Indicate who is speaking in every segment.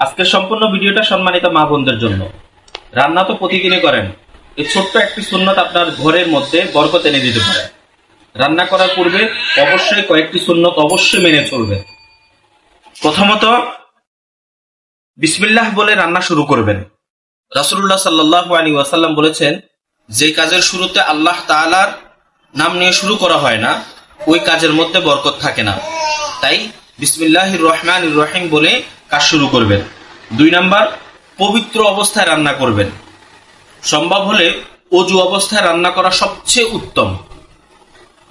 Speaker 1: আজকের সম্পূর্ণ ভিডিওটা সম্মানিত মা বোনদের জন্য। রান্না তো প্রতিদিনই করেন, এই ছোট্ট একটি সুন্নত আপনার ঘরের মধ্যে বরকত এনে দিতে পারে। রান্না করার পূর্বে অবশ্যই কয়েকটি সুন্নত অবশ্যই মেনে চলবে। প্রথমত, বিসমিল্লাহ বলে রান্না শুরু করবেন। রাসূলুল্লাহ সাল্লাল্লাহু আলাইহি ওয়াসাল্লাম বলেছেন, যে কাজের শুরুতে আল্লাহ তাআলার নাম নিয়ে শুরু করা হয় না, ওই কাজের মধ্যে বরকত থাকে না। তাই বিসমিল্লাহির রহমানির রহিম বলে কাজ শুরু করবেন। 2 নাম্বার, পবিত্র অবস্থায় রান্না করবেন। সম্ভব হলে অজু অবস্থায় রান্না করা সবচেয়ে উত্তম।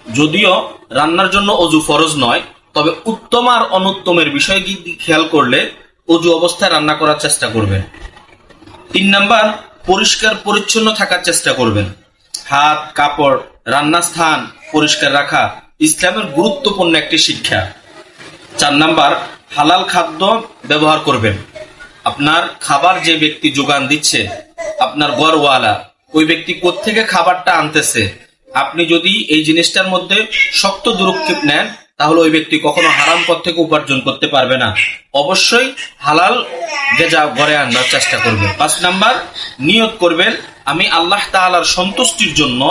Speaker 1: যদিও রান্নার জন্য অজু ফরজ নয়, তবে উত্তম আর অনুত্তমের বিষয় খেয়াল করলে অজু অবস্থায় রান্না করার চেষ্টা করবেন। 3 নাম্বার, পরিষ্কার পরিচ্ছন্ন থাকার চেষ্টা করবেন। হাত, কাপড়, রান্নার স্থান পরিষ্কার রাখা ইসলামের গুরুত্বপূর্ণ একটি শিক্ষা। 4 নাম্বার, হালাল খাদ্য ব্যবহার করবেন। আপনার খাবার যে ব্যক্তি যোগান দিচ্ছে, আপনার ঘরওয়ালা, ওই ব্যক্তি কোত্থেকে খাবারটা আনতেছে, আপনি যদি এই জিনিসটার মধ্যে শক্ত দুরক্ষেপ নেন, তাহলে ওই ব্যক্তি কখনো হারাম পথ থেকে উপার্জন করতে পারবে না। অবশ্যই হালাল গেজা ঘরে আনবার চেষ্টা করবেন। 5 নাম্বার, নিয়ত করবেন, আমি আল্লাহ তাআলার সন্তুষ্টির জন্য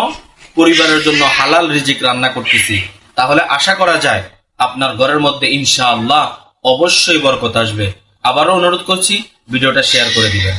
Speaker 1: পরিবারের জন্য হালাল রিজিক রান্না করতেছি। তাহলে আশা করা যায় আপনার ঘরের মধ্যে ইনশাআল্লাহ অবশ্যই বরকত আসবে। আবারও অনুরোধ করছি, ভিডিওটা শেয়ার করে দিবেন।